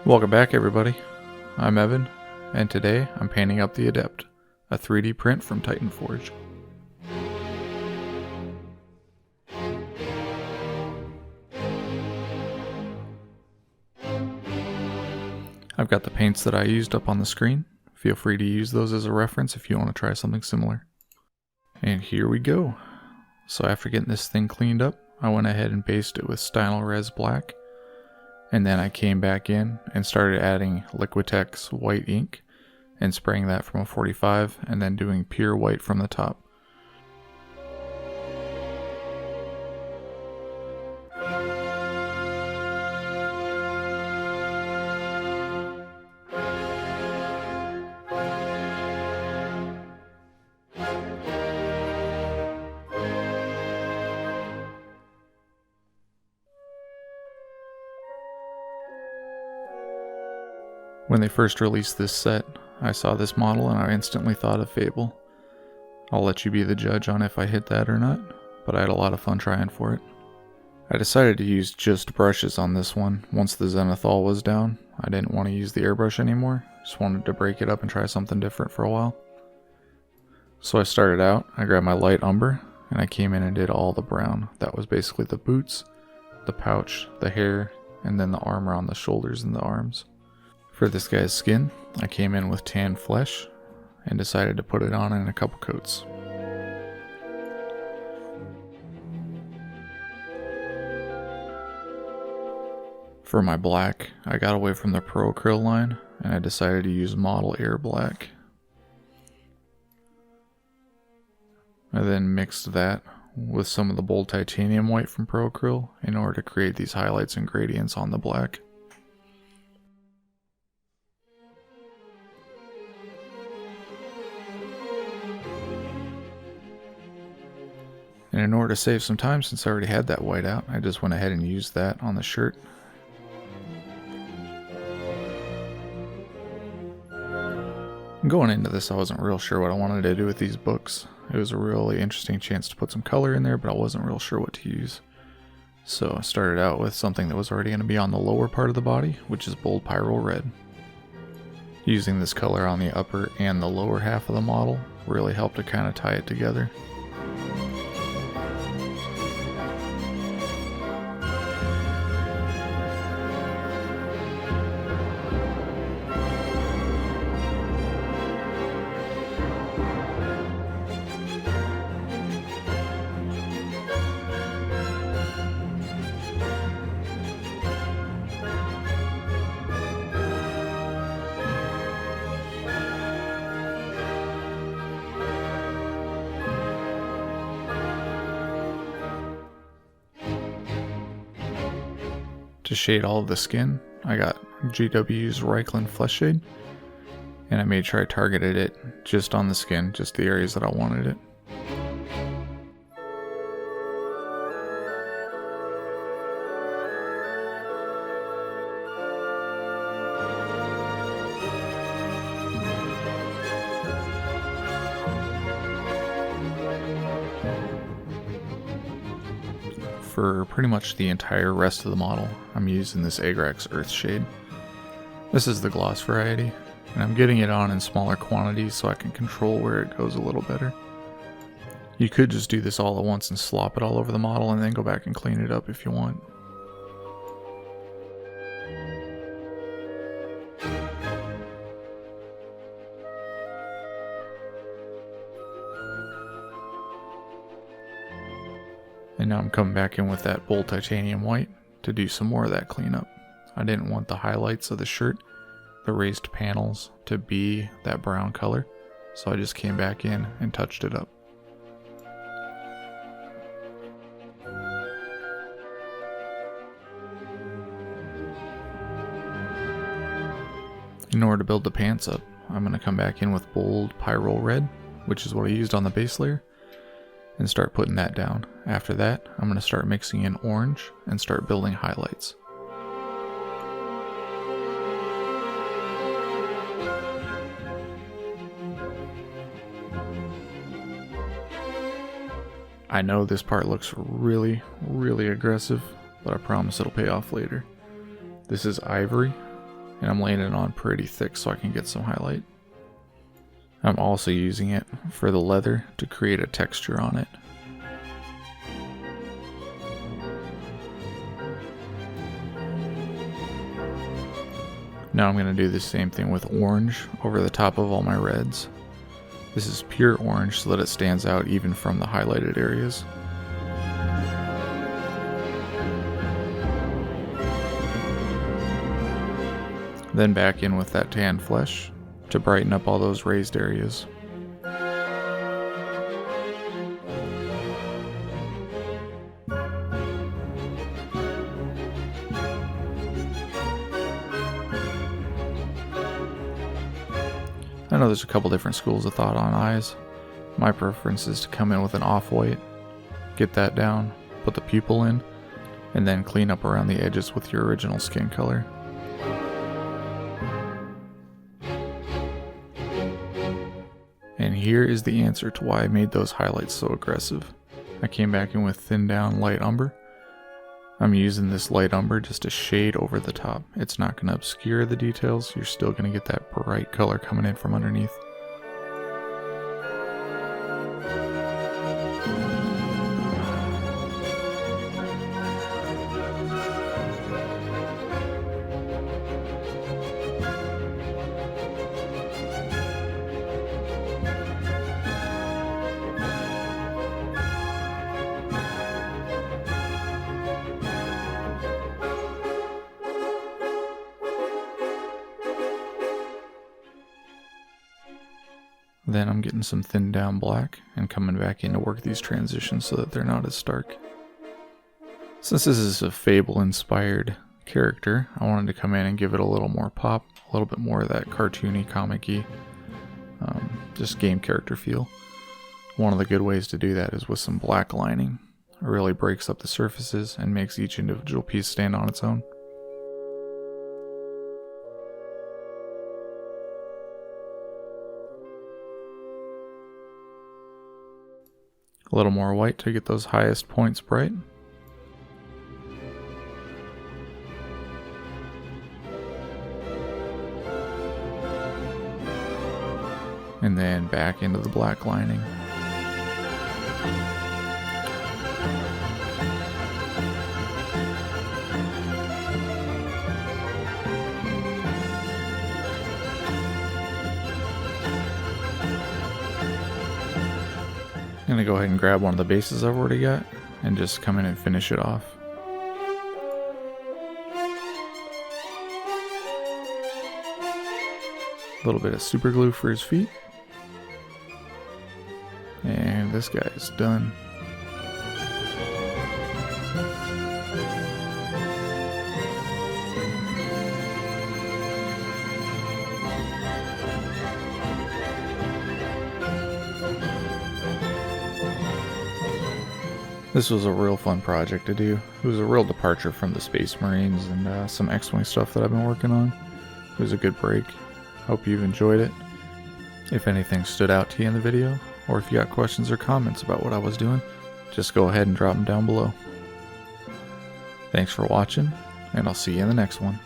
Welcome back, everybody. I'm Evan, and today I'm painting up the Adept, a 3D print from Titan Forge. I've got the paints that I used up on the screen. Feel free to use those as a reference if you want to try something similar. And here we go. So after getting this thing cleaned up, I went ahead and based it with Stynylrez Black. And then I came back in and started adding Liquitex white ink and spraying that from a 45 and then doing pure white from the top. When they first released this set, I saw this model and I instantly thought of Fable. I'll let you be the judge on if I hit that or not, but I had a lot of fun trying for it. I decided to use just brushes on this one once the Zenithal was down. I didn't want to use the airbrush anymore, just wanted to break it up and try something different for a while. So I started out, I grabbed my light umber, and I came in and did all the brown. That was basically the boots, the pouch, the hair, and then the armor on the shoulders and the arms. For this guy's skin, I came in with tan flesh and decided to put it on in a couple coats. For my black, I got away from the Pro Acryl line and I decided to use Model Air Black. I then mixed that with some of the bold titanium white from Pro Acryl in order to create these highlights and gradients on the black. And in order to save some time, since I already had that white out, I just went ahead and used that on the shirt. Going into this, I wasn't real sure what I wanted to do with these books. It was a really interesting chance to put some color in there, but I wasn't real sure what to use. So I started out with something that was already going to be on the lower part of the body, which is Bold Pyro Red. Using this color on the upper and the lower half of the model really helped to kind of tie it together. To shade all of the skin, I got GW's Reichland Flesh Shade, and I made sure I targeted it just on the skin, just the areas that I wanted it. For pretty much the entire rest of the model, I'm using this Agrax Earth Shade. This is the gloss variety, and I'm getting it on in smaller quantities so I can control where it goes a little better. You could just do this all at once and slop it all over the model and then go back and clean it up if you want. And now I'm coming back in with that bold titanium white to do some more of that cleanup. I didn't want the highlights of the shirt, the raised panels, to be that brown color, so I just came back in and touched it up. In order to build the pants up, I'm going to come back in with bold Pyro Red, which is what I used on the base layer, and start putting that down. After that, I'm going to start mixing in orange and start building highlights. I know this part looks really, really aggressive, but I promise it'll pay off later. This is ivory, and I'm laying it on pretty thick so I can get some highlight. I'm also using it for the leather to create a texture on it. Now I'm going to do the same thing with orange over the top of all my reds. This is pure orange so that it stands out even from the highlighted areas. Then back in with that tan flesh to brighten up all those raised areas. I know there's a couple different schools of thought on eyes. My preference is to come in with an off-white, get that down, put the pupil in, and then clean up around the edges with your original skin color. And here is the answer to why I made those highlights so aggressive. I came back in with thinned down light umber. I'm using this light umber just to shade over the top. It's not going to obscure the details, you're still going to get that bright color coming in from underneath. Then I'm getting some thinned down black and coming back in to work these transitions so that they're not as stark. Since this is a Fable inspired character, I wanted to come in and give it a little more pop, a little bit more of that cartoony, comic-y, just game character feel. One of the good ways to do that is with some black lining. It really breaks up the surfaces and makes each individual piece stand on its own. A little more white to get those highest points bright. And then back into the black lining. I'm going to go ahead and grab one of the bases I've already got and just come in and finish it off. A little bit of super glue for his feet. And this guy is done. This was a real fun project to do. It was a real departure from the Space Marines and some X-Wing stuff that I've been working on. It was a good break. Hope you've enjoyed it. If anything stood out to you in the video, or if you got questions or comments about what I was doing, just go ahead and drop them down below. Thanks for watching, and I'll see you in the next one.